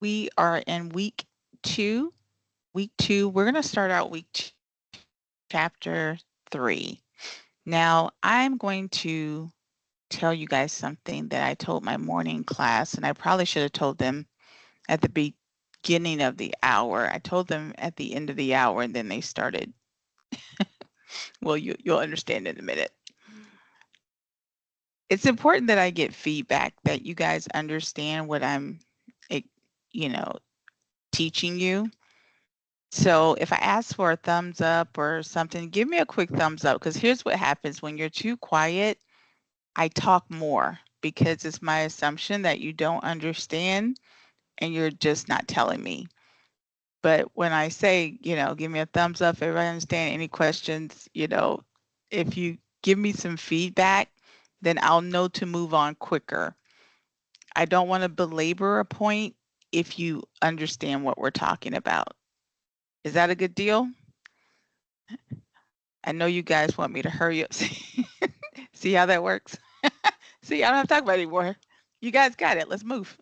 We are in week two. Week two, we're going to start out chapter 3. Now, I'm going to tell you guys something that I told my morning class, and I probably should have told them at the beginning of the hour. I told them at the end of the hour, and then they started. Well, you'll understand in a minute. It's important that I get feedback, that you guys understand what I'm, eh, you know, teaching you. So if I ask for a thumbs up or something, give me a quick thumbs up, because here's what happens when you're too quiet. I talk more because it's my assumption that you don't understand and you're just not telling me. But when I say, give me a thumbs up, everybody understand, any questions, if you give me some feedback, then I'll know to move on quicker. I don't want to belabor a point if you understand what we're talking about. Is that a good deal? I know you guys want me to hurry up. See how that works? See, I don't have to talk about it anymore. You guys got it. Let's move.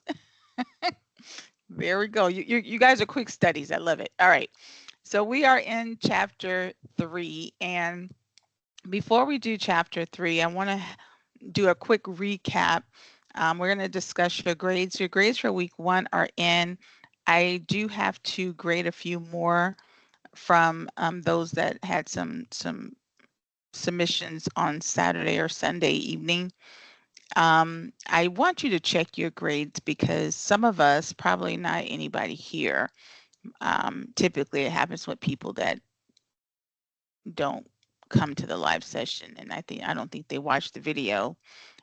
There we go. You guys are quick studies. I love it. All right. So we are in chapter 3. And before we do chapter 3, I want to do a quick recap. We're going to discuss your grades. Your grades for week 1 are in. I do have to grade a few more from those that had some submissions on Saturday or Sunday evening. I want you to check your grades because some of us, probably not anybody here, typically it happens with people that don't come to the live session, and I don't think they watch the video,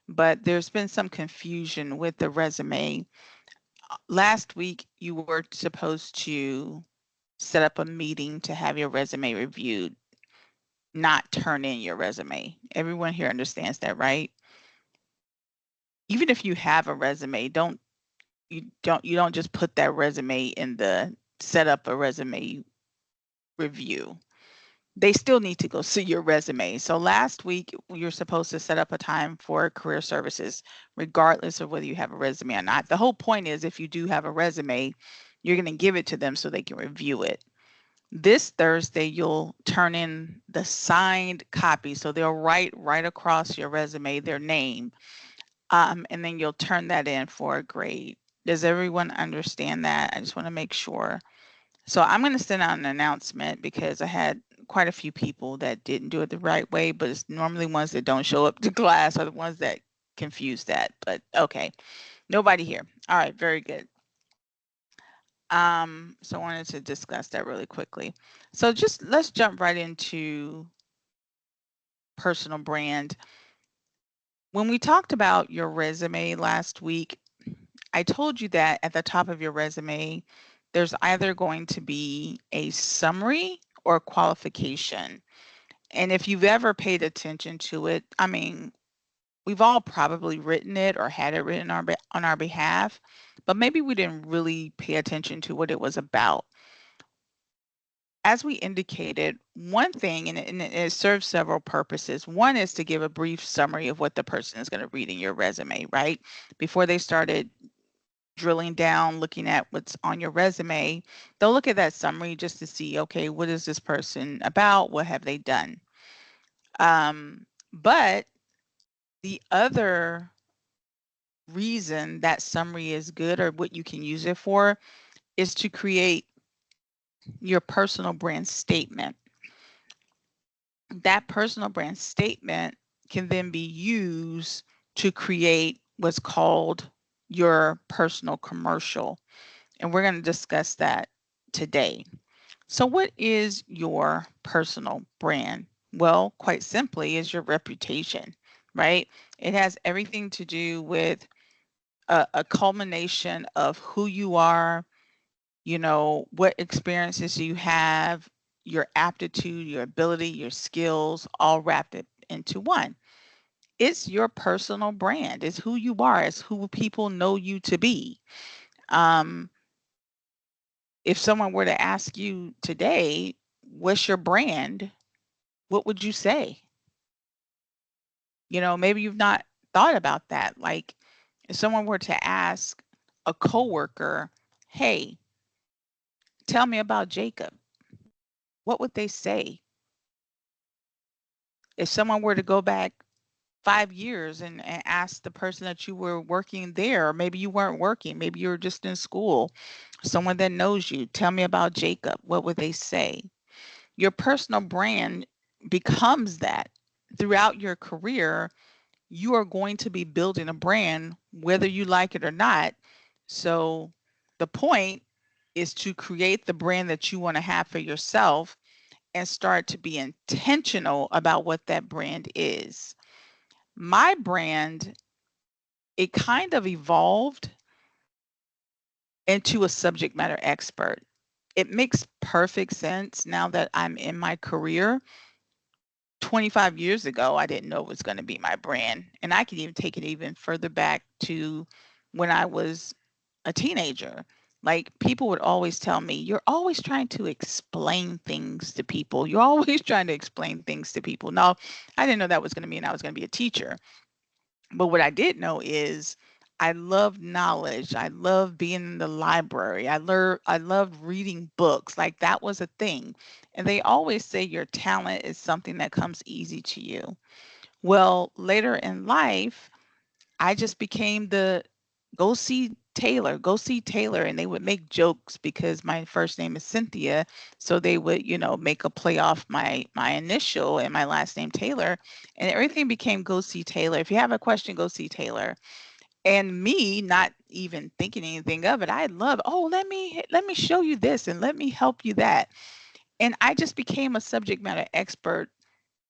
but there's been some confusion with the resume. Last week you were supposed to set up a meeting to have your resume reviewed, not turn in your resume. Everyone here understands that, right? Even if you have a resume, you don't just put that resume in the set up a resume review. They still need to go see your resume. So last week you're supposed to set up a time for career services, regardless of whether you have a resume or not. The whole point is, if you do have a resume, you're going to give it to them so they can review it. This Thursday, you'll turn in the signed copy. So they'll write right across your resume their name, and then you'll turn that in for a grade. Does everyone understand that? I just want to make sure. So I'm going to send out an announcement because I had quite a few people that didn't do it the right way, but it's normally ones that don't show up to class are the ones that confuse that. But okay, nobody here. All right, very good. So I wanted to discuss that really quickly. So just let's jump right into personal brand. When we talked about your resume last week, I told you that at the top of your resume, there's either going to be a summary or qualification. And if you've ever paid attention to it, I mean, we've all probably written it or had it written on our behalf, but maybe we didn't really pay attention to what it was about. As we indicated, one thing, and it serves several purposes. One is to give a brief summary of what the person is going to read in your resume, right? Before they started drilling down, looking at what's on your resume, they'll look at that summary just to see, okay, what is this person about? What have they done? But the other reason that summary is good, or what you can use it for, is to create your personal brand statement. That personal brand statement can then be used to create what's called your personal commercial. And we're going to discuss that today. So what is your personal brand? Well, quite simply, is your reputation, right? It has everything to do with a culmination of who you are, what experiences you have, your aptitude, your ability, your skills, all wrapped into one. It's your personal brand. It's who you are. It's who people know you to be. Um, if someone were to ask you today, what's your brand? What would you say? Maybe you've not thought about that. Like, if someone were to ask a coworker, hey, tell me about Jacob, what would they say? If someone were to go back 5 years and ask the person that you were working there, or maybe you weren't working, maybe you were just in school, someone that knows you, tell me about Jacob, what would they say? Your personal brand becomes that. Throughout your career, you are going to be building a brand whether you like it or not. So the point is to create the brand that you want to have for yourself and start to be intentional about what that brand is. My brand, it kind of evolved into a subject matter expert. It makes perfect sense now that I'm in my career. 25 years ago, I didn't know it was going to be my brand. And I can even take it even further back to when I was a teenager. Like people would always tell me, you're always trying to explain things to people. You're always trying to explain things to people. No, I didn't know that was going to mean I was going to be a teacher. But what I did know is I love knowledge. I love being in the library. I loved reading books. Like that was a thing. And they always say your talent is something that comes easy to you. Well, later in life, I just became the go see Taylor. And they would make jokes because my first name is Cynthia. So they would, make a play off my initial and my last name Taylor. And everything became go see Taylor. If you have a question, go see Taylor. And me not even thinking anything of it, I love, oh, let me show you this and let me help you that. And I just became a subject matter expert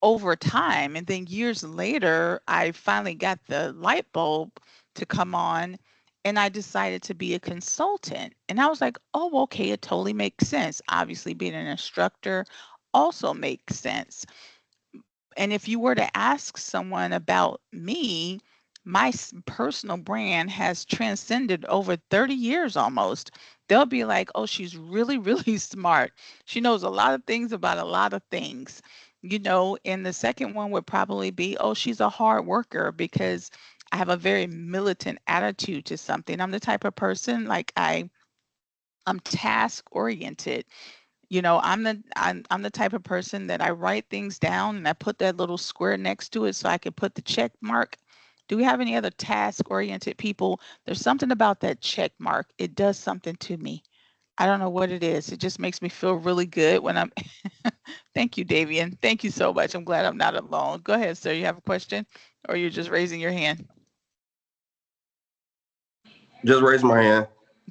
over time. And then years later, I finally got the light bulb to come on and I decided to be a consultant. And I was like, oh, okay, it totally makes sense. Obviously, being an instructor also makes sense. And if you were to ask someone about me, my personal brand has transcended over 30 years almost. They'll be like, oh, she's really, really smart. She knows a lot of things about a lot of things. And the second one would probably be, oh, she's a hard worker because I have a very militant attitude to something. I'm the type of person like I'm task oriented. I'm the type of person that I write things down and I put that little square next to it so I can put the check mark. Do we have any other task oriented people? There's something about that check mark. It does something to me. I don't know what it is. It just makes me feel really good when I'm Thank you, Davian. Thank you so much. I'm glad I'm not alone. Go ahead, sir. You have a question or you're just raising your hand? Just raise my hand.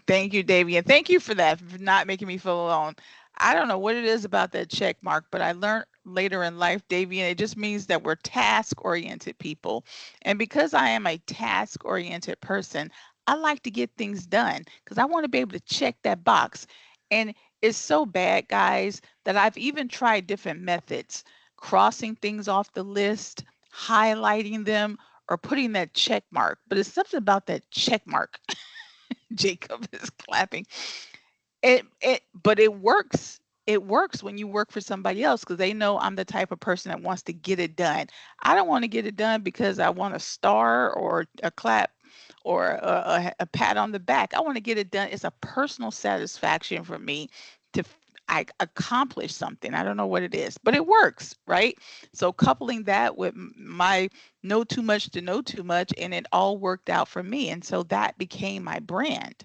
Thank you, Davy. And thank you for that, for not making me feel alone. I don't know what it is about that check mark, but I learned later in life, Davy, and it just means that we're task oriented people. And because I am a task oriented person, I like to get things done because I want to be able to check that box. And it's so bad, guys, that I've even tried different methods, crossing things off the list, highlighting them, or putting that check mark. But it's something about that check mark. Jacob is clapping. But it works. It works when you work for somebody else because they know I'm the type of person that wants to get it done. I don't want to get it done because I want a star or a clap or a pat on the back. I want to get it done. It's a personal satisfaction for me to I accomplish something. I don't know what it is, but it works, right? So coupling that with my know too much to know too much, and it all worked out for me. And so that became my brand.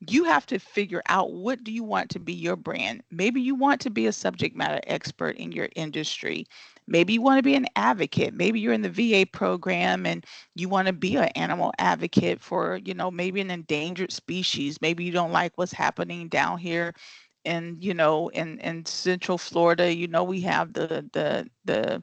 You have to figure out, what do you want to be your brand? Maybe you want to be a subject matter expert in your industry. Maybe you want to be an advocate. Maybe you're in the VA program and you want to be an animal advocate for, maybe an endangered species. Maybe you don't like what's happening down here in Central Florida. We have the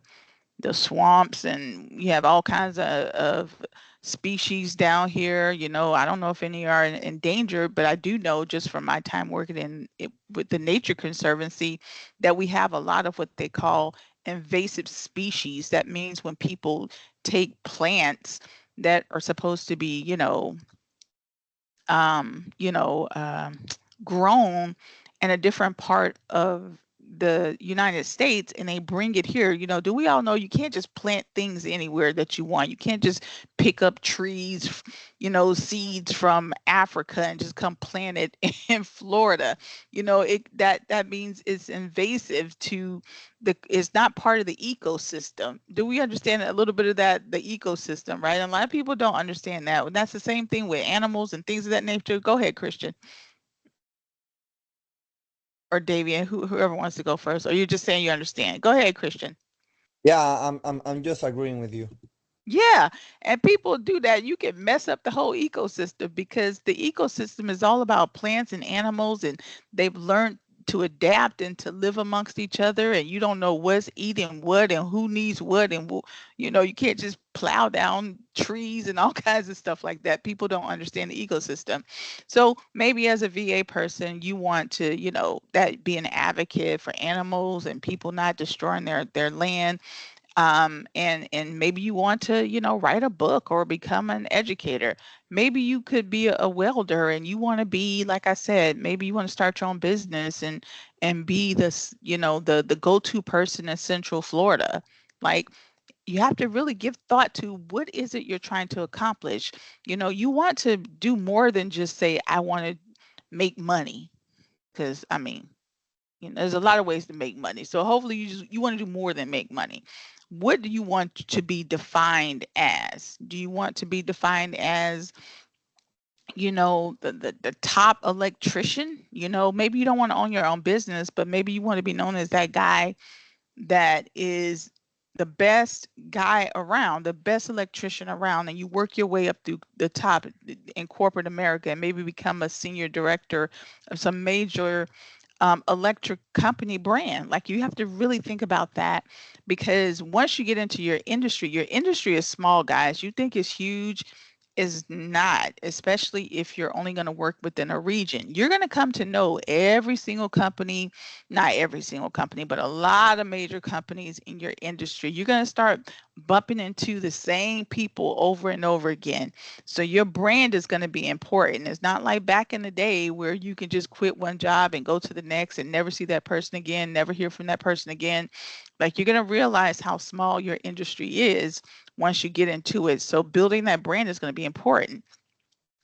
swamps, and you have all kinds of species down here. I don't know if any are endangered, but I do know just from my time working with the Nature Conservancy that we have a lot of what they call invasive species. That means when people take plants that are supposed to be, um, you know, um, grown in a different part of the United States and they bring it here. Do we all know you can't just plant things anywhere that you want? You can't just pick up trees, seeds from Africa and just come plant it in Florida. That means it's invasive to it's not part of the ecosystem. Do we understand a little bit of that, the ecosystem, right? And a lot of people don't understand that. And that's the same thing with animals and things of that nature. Go ahead, Christian or Davian, whoever wants to go first. Or you're just saying you understand. Go ahead, Christian. Yeah, I'm just agreeing with you. Yeah, and people do that. You can mess up the whole ecosystem because the ecosystem is all about plants and animals, and they've learned to adapt and to live amongst each other. And you don't know what's eating what and who needs what, and you can't just plow down trees and all kinds of stuff like that. People don't understand the ecosystem. So maybe as a VA person, you want to, that be an advocate for animals and people not destroying their land, and maybe you want to write a book or become an educator. Maybe you could be a welder and you want to be, like I said, maybe you want to start your own business and be this, the go-to person in Central Florida. Like, you have to really give thought to what is it you're trying to accomplish. You want to do more than just say I want to make money, because I mean, there's a lot of ways to make money. So hopefully you want to do more than make money. What do you want to be defined as? Do you want to be defined as, the top electrician? Maybe you don't want to own your own business, but maybe you want to be known as that guy that is the best guy around, the best electrician around, and you work your way up through the top in corporate America and maybe become a senior director of some major electric company brand. Like, you have to really think about that, because once you get into your industry is small, guys. You think it's huge, is not, especially if you're only going to work within a region. You're going to come to know every single company, not every single company, but a lot of major companies in your industry. You're going to start bumping into the same people over and over again. So your brand is going to be important. It's not like back in the day where you can just quit one job and go to the next and never see that person again, never hear from that person again. Like, you're going to realize how small your industry is once you get into it. So building that brand is going to be important.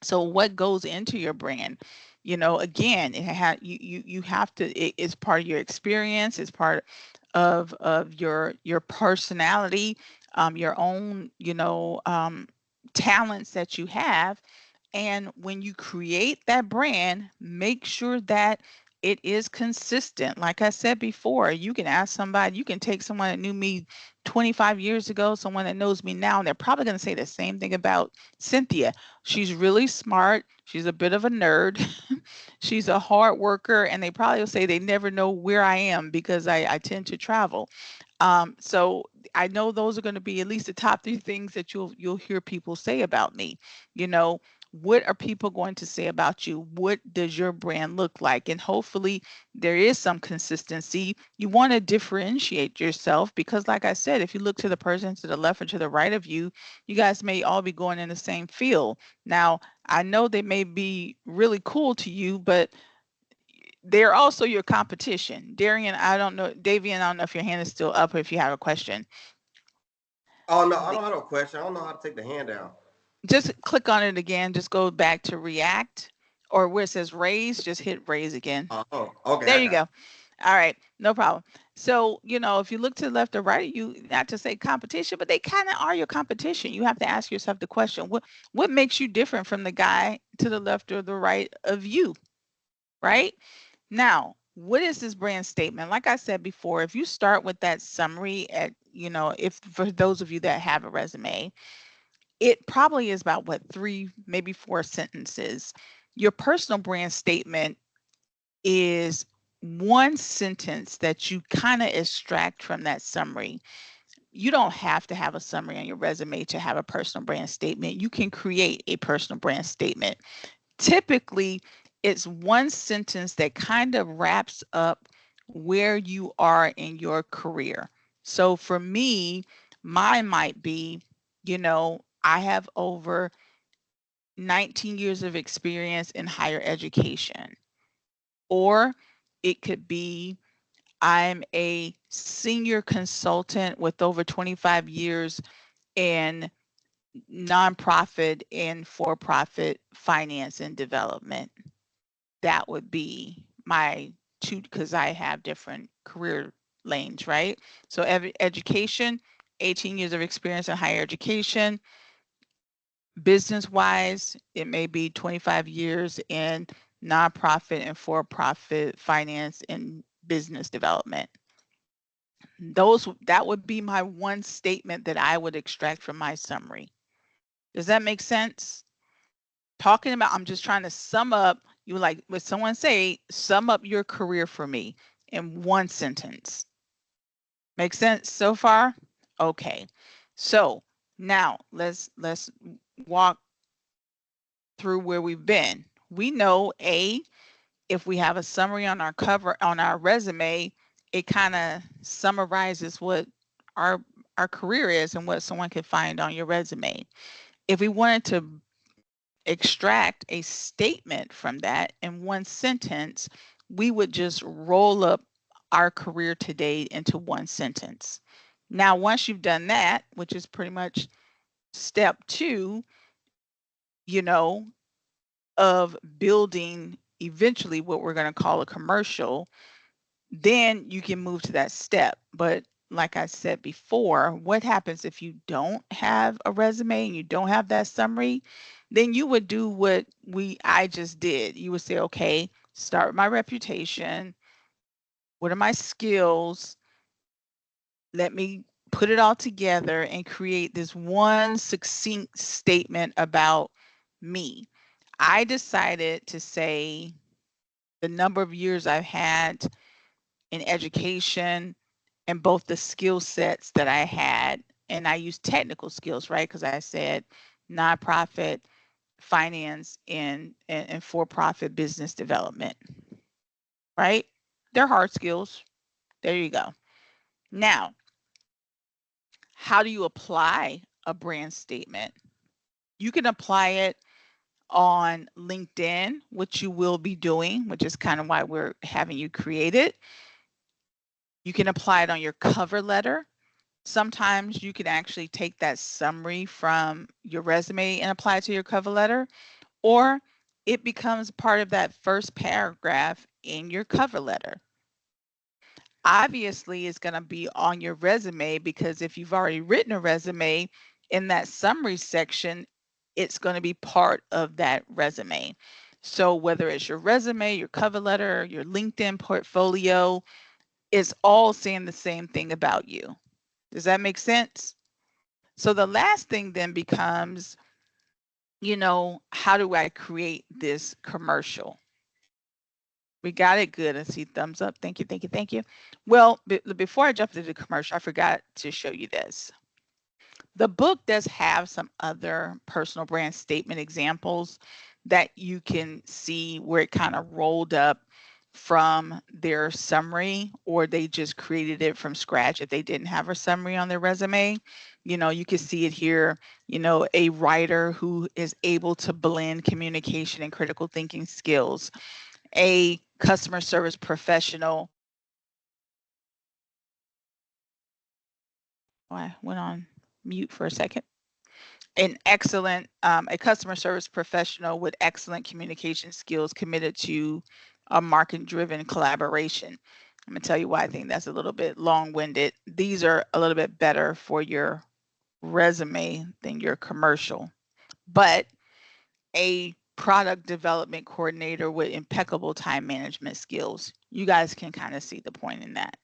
So what goes into your brand? Again, you have to, it's part of your experience, it's part of your personality, your own, talents that you have. And when you create that brand, make sure that it is consistent. Like I said before, you can ask somebody, you can take someone that knew me 25 years ago, someone that knows me now, and they're probably going to say the same thing about Cynthia. She's really smart. She's a bit of a nerd. She's a hard worker. And they probably will say they never know where I am because I tend to travel. So I know those are going to be at least the top three things that you'll hear people say about me. You know, what are people going to say about you? What does your brand look like? And hopefully there is some consistency. You want to differentiate yourself because, like I said, if you look to the person to the left or to the right of you, you guys may all be going in the same field. Now, I know they may be really cool to you, but they're also your competition. Darian, I don't know, Davian, I don't know if your hand is still up or if you have a question. Oh no, I don't have no question. I don't know how to take the hand down. Just click on it again. Just go back to react, or where it says raise, just hit raise again. Oh, okay, There I you got go. All right, no problem. So, if you look to the left or right, you, not to say competition, but they kind of are your competition. You have to ask yourself the question, what makes you different from the guy to the left or the right of you, right? Now, what is this brand statement? Like I said before, if you start with that summary at, if for those of you that have a resume, it probably is about what, three, maybe four sentences. Your personal brand statement is one sentence that you kind of extract from that summary. You don't have to have a summary on your resume to have a personal brand statement. You can create a personal brand statement. Typically, it's one sentence that kind of wraps up where you are in your career. So for me, mine might be, I have over 19 years of experience in higher education. Or it could be, I'm a senior consultant with over 25 years in nonprofit and for-profit finance and development. That would be my two, because I have different career lanes, right? So education, 18 years of experience in higher education. Business wise, it may be 25 years in nonprofit and for-profit finance and business development. That would be my one statement that I would extract from my summary. Does that make sense? Talking about, I'm just trying to sum up, you like what someone say, sum up your career for me in one sentence. Make sense so far? Okay. So now let's walk through where we've been. We know if we have a summary on our cover on our resume, it kind of summarizes what our our career is and what someone can find on your resume. If we wanted to extract a statement from that in one sentence, we would just roll up our career to date into one sentence. Now, once you've done that, which is pretty much step two, you know, of building eventually what we're going to call a commercial, then you can move to that step. But like I said before, what happens if you don't have a resume and you don't have that summary? Then you would do what I just did. You would say, okay, start with my reputation. What are my skills? Let me put it all together and create this one succinct statement about me. I decided to say the number of years I've had in education and both the skill sets that I had. And I use technical skills, right? Because I said nonprofit, finance, and for profit business development, right? They're hard skills. There you go. Now, how do you apply a brand statement? You can apply it on LinkedIn, which you will be doing, which is kind of why we're having you create it. You can apply it on your cover letter. Sometimes you can actually take that summary from your resume and apply it to your cover letter, or it becomes part of that first paragraph in your cover letter. Obviously, it's going to be on your resume because if you've already written a resume in that summary section, it's going to be part of that resume. So whether it's your resume, your cover letter, your LinkedIn portfolio, it's all saying the same thing about you. Does that make sense? So the last thing then becomes, how do I create this commercial? We got it. Good. I see thumbs up. Thank you. Thank you. Thank you. Well, before I jump into the commercial, I forgot to show you this. The book does have some other personal brand statement examples that you can see where it kind of rolled up from their summary, or they just created it from scratch if they didn't have a summary on their resume. You can see it here, a writer who is able to blend communication and critical thinking skills, a customer service professional. Oh, I went on mute for a second. A customer service professional with excellent communication skills committed to a market-driven collaboration. I'm gonna tell you why I think that's a little bit long-winded. These are a little bit better for your resume than your commercial, but a product development coordinator with impeccable time management skills. You guys can kind of see the point in that.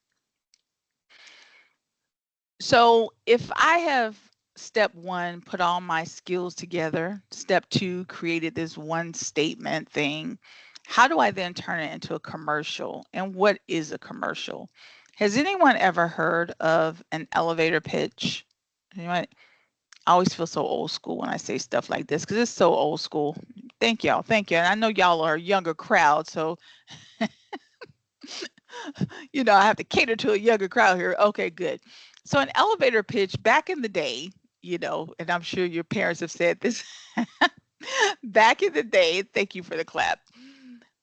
So if I have step one, put all my skills together, step two, created this one statement thing, how do I then turn it into a commercial? And what is a commercial? Has anyone ever heard of an elevator pitch? Anyone? I always feel so old school when I say stuff like this because it's so old school. Thank y'all. Thank you. And I know y'all are a younger crowd, so I have to cater to a younger crowd here. Okay, good. So an elevator pitch back in the day, and I'm sure your parents have said this back in the day, thank you for the clap.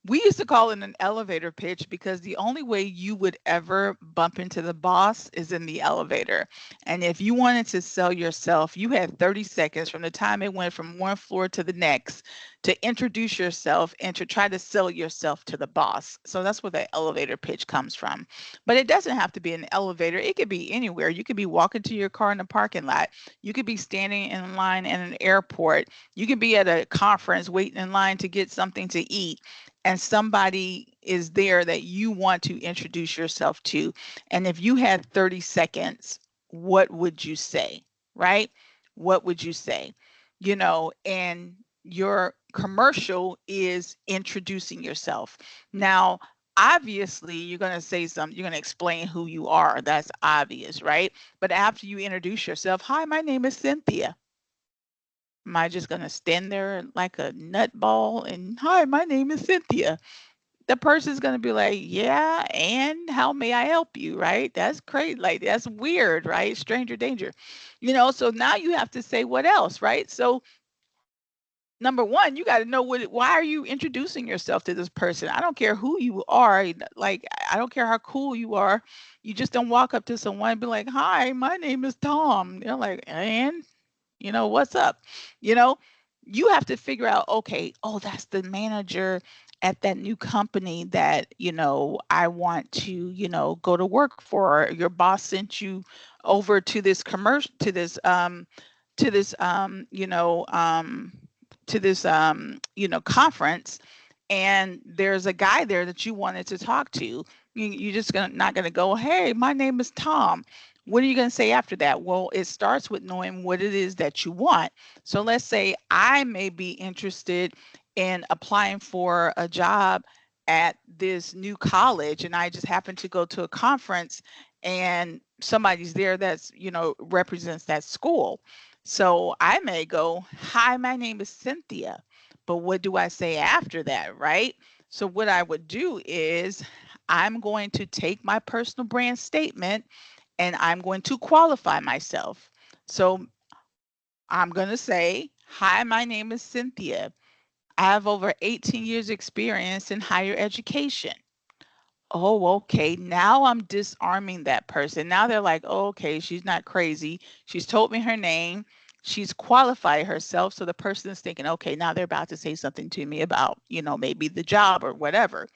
We used to call it an elevator pitch because the only way you would ever bump into the boss is in the elevator. And if you wanted to sell yourself, you had 30 seconds from the time it went from one floor to the next to introduce yourself and to try to sell yourself to the boss. So that's where the elevator pitch comes from. But it doesn't have to be an elevator, it could be anywhere. You could be walking to your car in the parking lot, you could be standing in line in an airport, you could be at a conference waiting in line to get something to eat, and somebody is there that you want to introduce yourself to. And if you had 30 seconds, what would you say? Right? What would you say? And your commercial is introducing yourself. Now, obviously, you're going to say something, you're going to explain who you are. That's obvious, right? But after you introduce yourself, hi, my name is Cynthia. Am I just going to stand there like a nutball and, hi, my name is Cynthia? The person's going to be like, yeah, and how may I help you? Right? That's crazy. Like, that's weird, right? Stranger danger. So now you have to say what else, right? So, number one, you got to know why are you introducing yourself to this person? I don't care who you are. Like, I don't care how cool you are. You just don't walk up to someone and be like, hi, my name is Tom. They're like, and what's up? You know, you have to figure out, okay, oh, that's the manager at that new company that, I want to, go to work for. Your boss sent you over to this commercial, to this, to this, conference, and there's a guy there that you wanted to talk to. You just not gonna go, hey, my name is Tom. What are you going to say after that? Well, it starts with knowing what it is that you want. So let's say I may be interested in applying for a job at this new college, and I just happen to go to a conference and somebody's there that's, represents that school. So I may go, hi, my name is Cynthia. But what do I say after that, right? So what I would do is I'm going to take my personal brand statement and I'm going to qualify myself. So I'm going to say, hi, my name is Cynthia. I have over 18 years experience in higher education. Oh, okay. Now I'm disarming that person. Now they're like, oh, okay, she's not crazy. She's told me her name. She's qualified herself. So the person is thinking, okay, now they're about to say something to me about, maybe the job or whatever.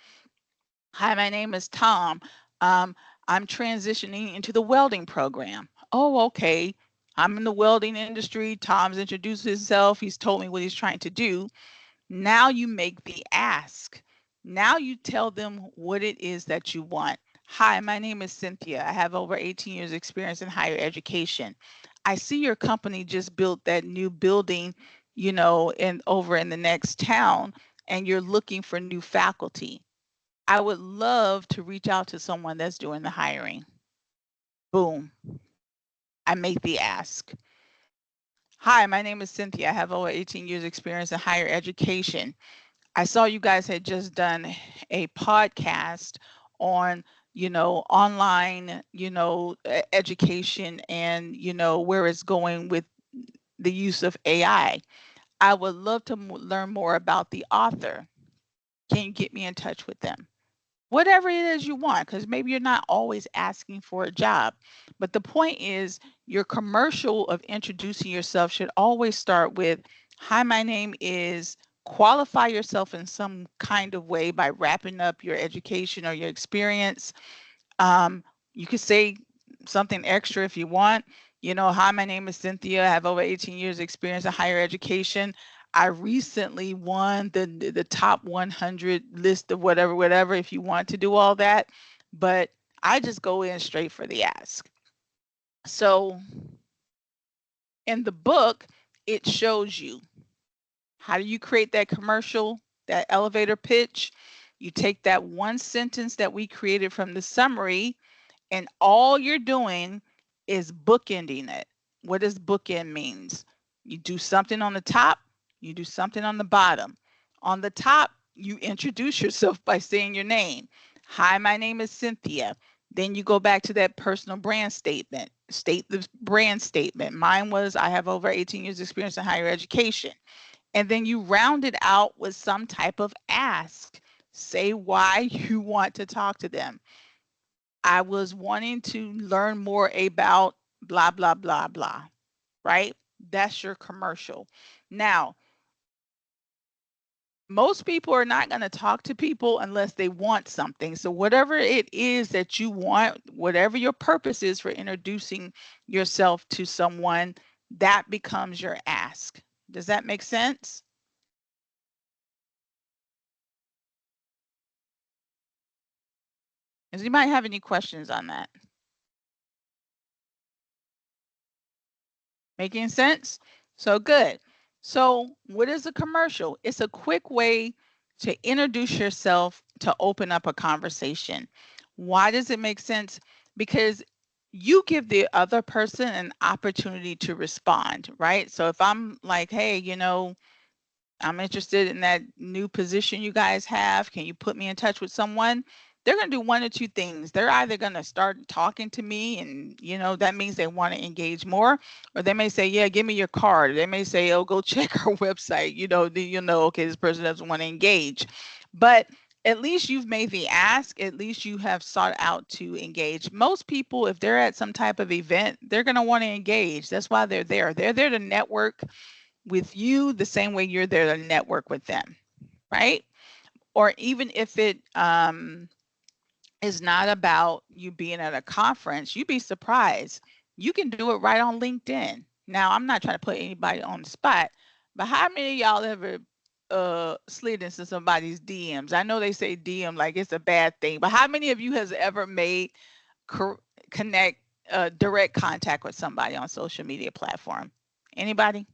Hi, my name is Tom. Um, I'm transitioning into the welding program. Oh, okay. I'm in the welding industry. Tom's introduced himself. He's told me what he's trying to do. Now you make the ask. Now you tell them what it is that you want. Hi, my name is Cynthia. I have over 18 years experience in higher education. I see your company just built that new building, in over in the next town, and you're looking for new faculty. I would love to reach out to someone that's doing the hiring. Boom. I make the ask. Hi, my name is Cynthia. I have over 18 years experience in higher education. I saw you guys had just done a podcast on, online, education and, where it's going with the use of AI. I would love to learn more about the author. Can you get me in touch with them? Whatever it is you want, because maybe you're not always asking for a job. But the point is, your commercial of introducing yourself should always start with, hi, my name is, qualify yourself in some kind of way by wrapping up your education or your experience. You could say something extra if you want. Hi, my name is Cynthia. I have over 18 years experience in higher education. I recently won the top 100 list of whatever, whatever, if you want to do all that. But I just go in straight for the ask. So in the book, it shows you how do you create that commercial, that elevator pitch. You take that one sentence that we created from the summary, and all you're doing is bookending it. What does bookend means? You do something on the top, you do something on the bottom. On the top, you introduce yourself by saying your name. Hi, my name is Cynthia. Then you go back to that personal brand statement. State the brand statement. Mine was, I have over 18 years experience in higher education. And then you round it out with some type of ask. Say why you want to talk to them. I was wanting to learn more about blah, blah, blah, blah, right? That's your commercial. Now, most people are not going to talk to people unless they want something. So, whatever it is that you want, whatever your purpose is for introducing yourself to someone, that becomes your ask. Does that make sense? Does anybody have any questions on that? Making sense? So good. So, what is a commercial? It's a quick way to introduce yourself to open up a conversation. Why does it make sense? Because you give the other person an opportunity to respond, right? So, if I'm like, hey, I'm interested in that new position you guys have. Can you put me in touch with someone? They're going to do one or two things. They're either going to start talking to me, and that means they want to engage more, or they may say, "Yeah, give me your card." They may say, "Oh, go check our website." Okay, this person doesn't want to engage. But at least you've made the ask. At least you have sought out to engage. Most people, if they're at some type of event, they're going to want to engage. That's why they're there. They're there to network with you the same way you're there to network with them, right? Or even if it is not about you being at a conference, you'd be surprised. You can do it right on LinkedIn. Now, I'm not trying to put anybody on the spot, but how many of y'all ever slid into somebody's DMs? I know they say DM like it's a bad thing, but how many of you has ever made connect direct contact with somebody on social media platform? Anybody?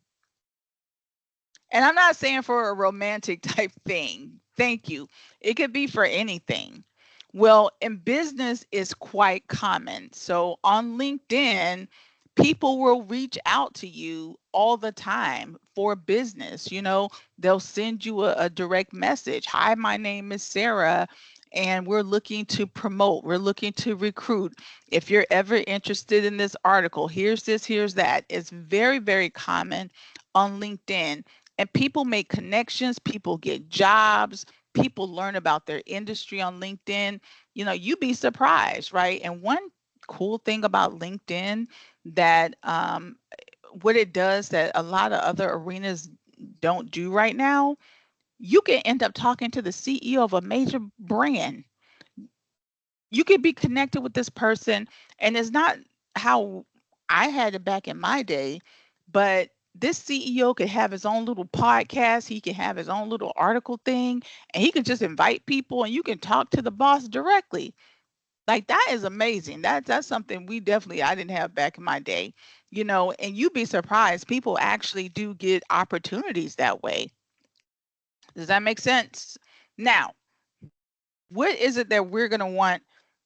And I'm not saying for a romantic type thing. Thank you. It could be for anything. Well, in business is quite common. So on LinkedIn, people will reach out to you all the time for business. They'll send you a direct message. Hi, my name is Sarah, and we're looking to promote, we're looking to recruit. If you're ever interested in this article, here's this, here's that. It's very, very common on LinkedIn. And people make connections, people get jobs, people learn about their industry on LinkedIn. You'd be surprised, right? And one cool thing about LinkedIn that what it does that a lot of other arenas don't do right now, you can end up talking to the CEO of a major brand. You could be connected with this person, and it's not how I had it back in my day, but this CEO could have his own little podcast, he can have his own little article thing, and he can just invite people and you can talk to the boss directly. Like, that is amazing. That's something I didn't have back in my day. And you'd be surprised, people actually do get opportunities that way. Does that make sense? Now, what is it that we're going to want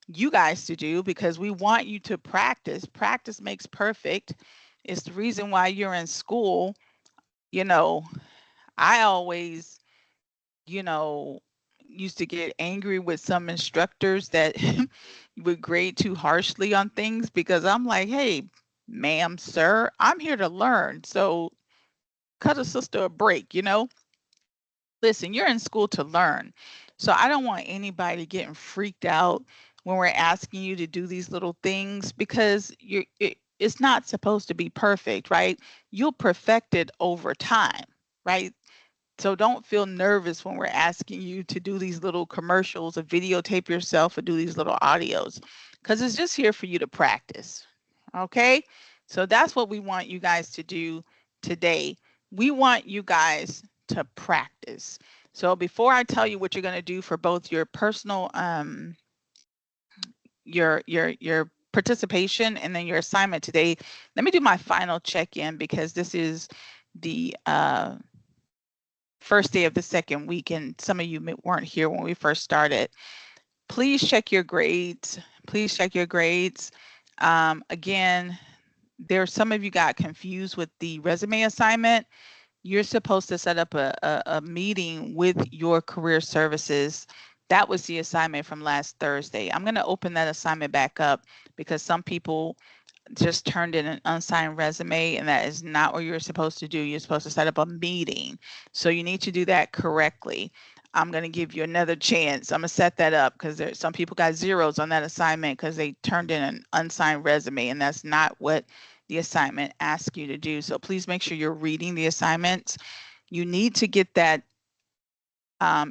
you guys to do? Because we want you to practice. Practice makes perfect. It's the reason why you're in school. You know, I always, you know, used to get angry with some instructors that would grade too harshly on things, because I'm like, hey, ma'am, sir, I'm here to learn. So cut a sister a break. Listen, you're in school to learn. So I don't want anybody getting freaked out when we're asking you to do these little things, because it's not supposed to be perfect, right? You'll perfect it over time, right? So don't feel nervous when we're asking you to do these little commercials or videotape yourself or do these little audios, because it's just here for you to practice. Okay? So that's what we want you guys to do today. We want you guys to practice. So before I tell you what you're going to do for both your personal your participation and then your assignment today, let me do my final check-in, because this is the first day of the second week, and some of you weren't here when we first started. Please check your grades. Please check your grades. Again, some of you got confused with the resume assignment. You're supposed to set up a meeting with your career services. That was the assignment from last Thursday. I'm going to open that assignment back up, because some people just turned in an unsigned resume, and that is not what you're supposed to do. You're supposed to set up a meeting. So you need to do that correctly. I'm going to give you another chance. I'm going to set that up because some people got zeros on that assignment because they turned in an unsigned resume, and that's not what the assignment asks you to do. So please make sure you're reading the assignments. You need to get that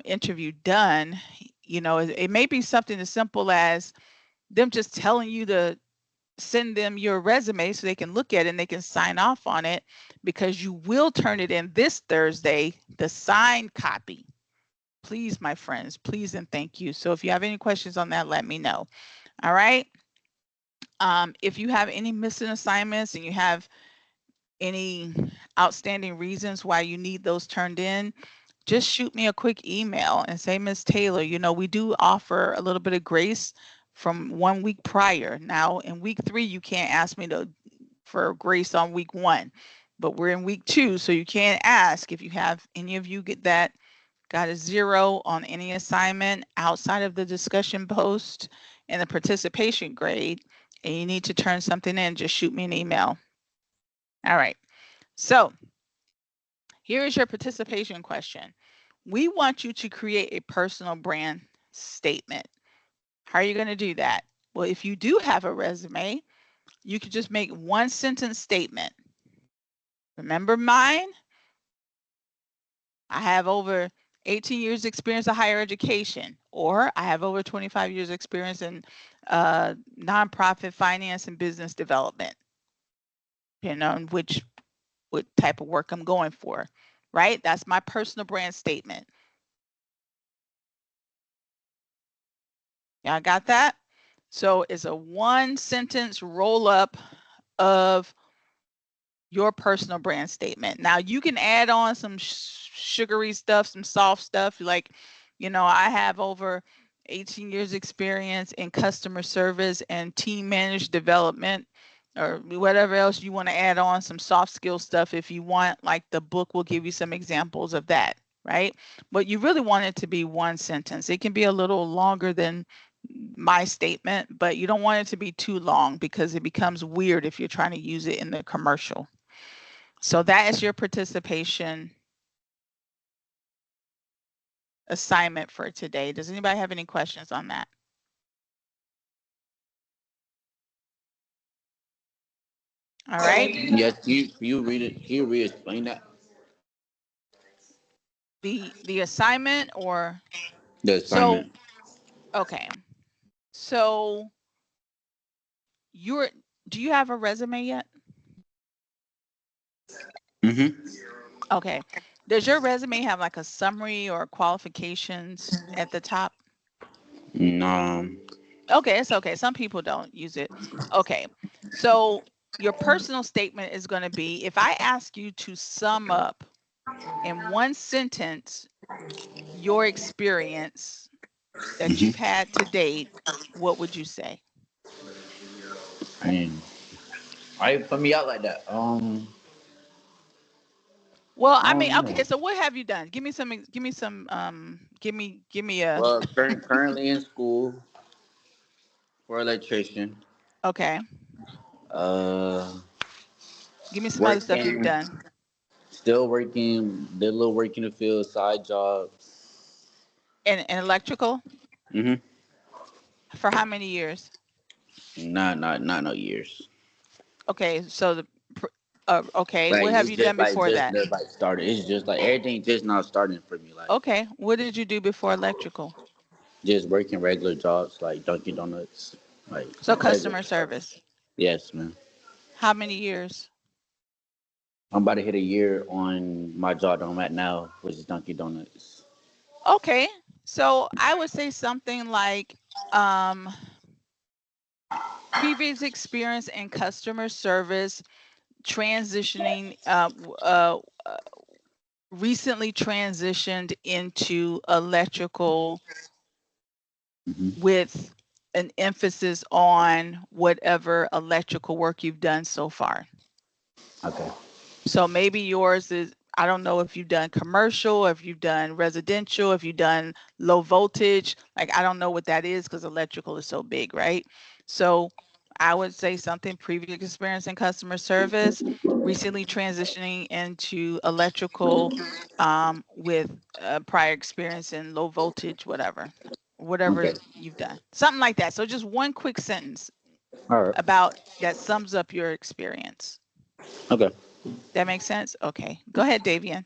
interview done. You know, it may be something as simple as them just telling you to send them your resume so they can look at it and they can sign off on it, because you will turn it in this Thursday, the signed copy. Please, my friends, please and thank you. So if you have any questions on that, let me know. All right. If you have any missing assignments and you have any outstanding reasons why you need those turned in, just shoot me a quick email and say, Ms. Taylor, you know, we do offer a little bit of grace from 1 week prior. Now, in week 3, you can't ask me for grace on week 1, but we're in week 2, so you can't ask if you have any of you got a 0 on any assignment outside of the discussion post and the participation grade, and you need to turn something in, just shoot me an email. All right. So here is your participation question. We want you to create a personal brand statement. How are you going to do that? Well, if you do have a resume, you could just make one sentence statement. Remember mine? I have over 18 years experience of higher education, or I have over 25 years experience in nonprofit finance and business development, depending on what type of work I'm going for, right? That's my personal brand statement. Y'all got that? So it's a one sentence roll up of your personal brand statement. Now you can add on some sugary stuff, some soft stuff, like, you know, I have over 18 years experience in customer service and team managed development, or whatever else you want to add on, some soft skill stuff if you want. Like the book will give you some examples of that, right? But you really want it to be one sentence. It can be a little longer than my statement, but you don't want it to be too long because it becomes weird if you're trying to use it in the commercial. So that is your participation assignment for today. Does anybody have any questions on that? All right. Yes, you read it. Can you re-explain that? The assignment, or The so assignment. okay. So you're do you have a resume yet? Mm-hmm. Okay. Does your resume have like a summary or qualifications at the top? No. Okay, it's okay. Some people don't use it. Okay. So your personal statement is going to be, if I ask you to sum up in one sentence your experience that you've Mm-hmm. had to date, what would you say? I mean, why you put me out like that? Well, I I mean, don't know. okay, so what have you done? Give me a, Well, currently in school for electrician. okay, Uh, give me some other stuff you've working, done. still working, did a little work in the field, side jobs. And electrical, Mm-hmm. for how many years? Not no years. Okay, so okay, Like what have it's you just done like before just that? the, like started. It's just like everything just now starting for me. Like Okay, what did you do before electrical? just working regular jobs like Dunkin' Donuts, like So regular customer jobs. service. Yes, man. How many years? I'm about to hit a year on my job that I'm at now, which is Dunkin' Donuts. Okay, so I would say something like um, previous experience in customer service, transitioning, recently transitioned into electrical Hmm. with an emphasis on whatever electrical work you've done so far. Okay. So maybe yours is, I don't know if you've done commercial, if you've done residential, if you've done low voltage. Like, I don't know what that is because electrical is so big, right? So I would say something previous experience in customer service, recently transitioning into electrical with prior experience in low voltage, whatever Okay. you've done. Something like that. So just one quick sentence All right. about that sums up your experience. Okay. That makes sense? Okay. Go ahead, Davian.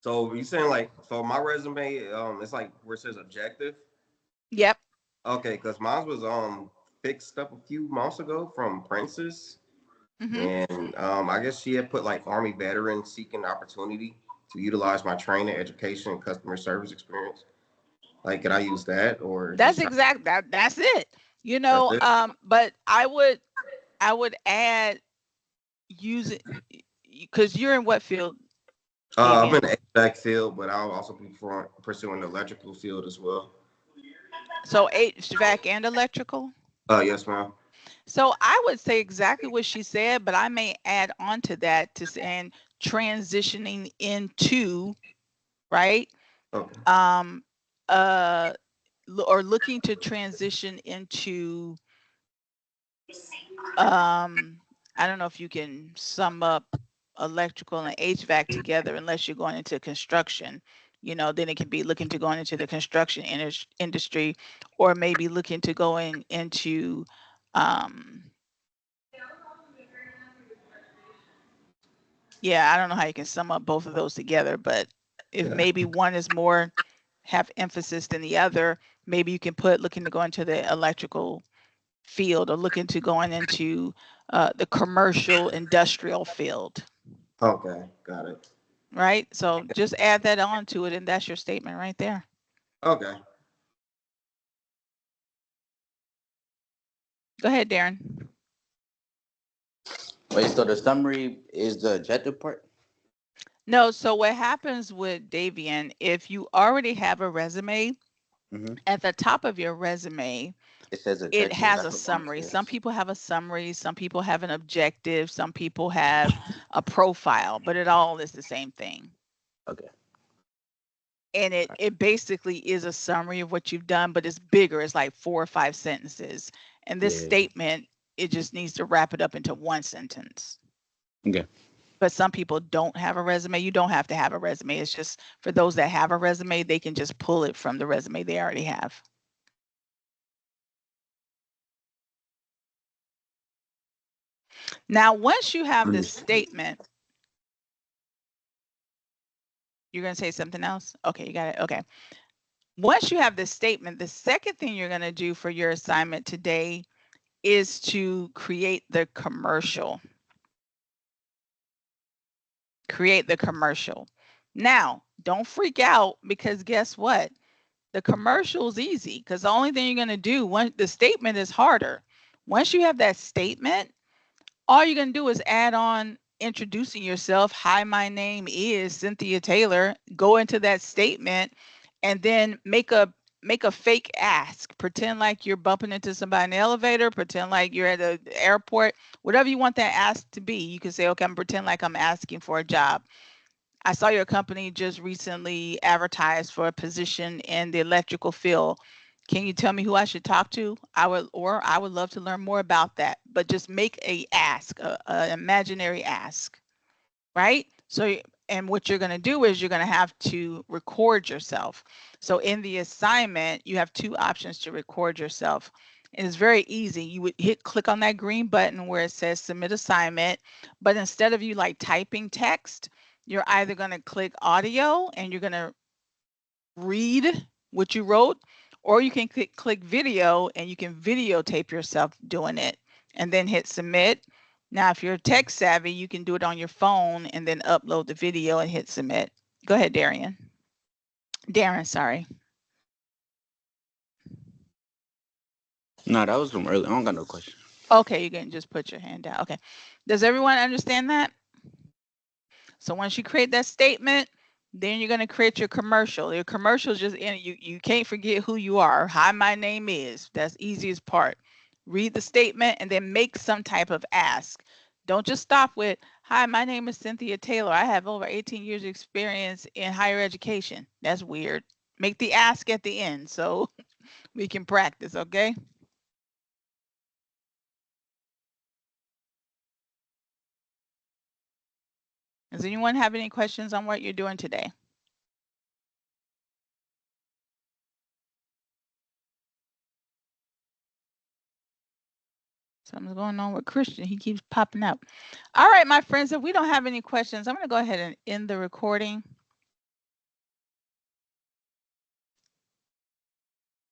So you saying like so my resume, it's like where it says objective. Yep. Okay, because mine was fixed up a few months ago from Princess, Mm-hmm. and I guess she had put like Army veteran seeking opportunity to utilize my training, education, and customer service experience. Like, can I use that or That's just try? exact that's it. That's it. But I would add use it because you're in what field, I'm in Davian? the HVAC field, but I'll also be pursuing the electrical field as well. So HVAC and electrical. Yes, ma'am. So I would say exactly what she said, but I may add on to that to saying transitioning into, right? Okay. Um uh or looking to transition into I don't know if you can sum up electrical and HVAC together unless you're going into construction. Then it can be looking to going into the construction industry, or maybe looking to going into um yeah, I don't know how you can sum up both of those together, but if Yeah. maybe one is more have emphasis than the other, maybe you can put looking to go into the electrical field or looking to going into the commercial industrial field, Okay. Got it. right? So just add that on to it, and that's your statement right there. Okay. Go ahead, Darren. Wait. So the summary is the objective part. No, so what happens with Davian, if you already have a resume, Mm-hmm. at the top of your resume, It says it objective. has a That's what mine summary. Some says. people have a summary, some people have an objective, some people have a profile, but it all is the same thing. Okay. And it basically is a summary of what you've done, but it's bigger. It's like 4 or 5 sentences. And this Yeah. statement, it just needs to wrap it up into one sentence. Okay. But some people don't have a resume. You don't have to have a resume. It's just for those that have a resume, they can just pull it from the resume they already have. Now, once you have this Understood. statement, you're going to say something else? Okay, you got it. Okay. Once you have this statement, the second thing you're going to do for your assignment today is to create the commercial. Create the commercial. Now, don't freak out because guess what? The commercial is easy because the only thing you're going to do when the statement is harder. Once you have that statement, all you're going to do is add on introducing yourself. Hi, my name is Cynthia Taylor. Go into that statement and then make a fake ask. Pretend like you're bumping into somebody in the elevator, pretend like you're at the airport, whatever you want that ask to be. You can say, okay, I'm pretend like I'm asking for a job. I saw your company just recently advertised for a position in the electrical field. Can you tell me who I should talk to? I would love to learn more about that. But just make a ask, a imaginary ask, right? So, and what you're going to do is you're going to have to record yourself. So in the assignment, you have 2 options to record yourself. And it's very easy. You would click on that green button where it says submit assignment, but instead of you like typing text, you're either going to click audio and you're going to read what you wrote, or you can click video and you can videotape yourself doing it and then hit submit. Now, if you're tech savvy, you can do it on your phone and then upload the video and hit submit. Go ahead, Darian. Darren, sorry. No, that was from earlier. I don't got no question. Okay, you can just put your hand down. Okay. Does everyone understand that? So once you create that statement, then you're going to create your commercial. Your commercial is just in you can't forget who you are. Hi, my name is. That's easiest part. Read the statement and then make some type of ask. Don't just stop with, hi, my name is Cynthia Taylor. I have over 18 years of experience in higher education. That's weird. Make the ask at the end so we can practice, okay? Does anyone have any questions on what you're doing today? Something's going on with Christian. He keeps popping out. All right, my friends, if we don't have any questions, I'm going to go ahead and end the recording.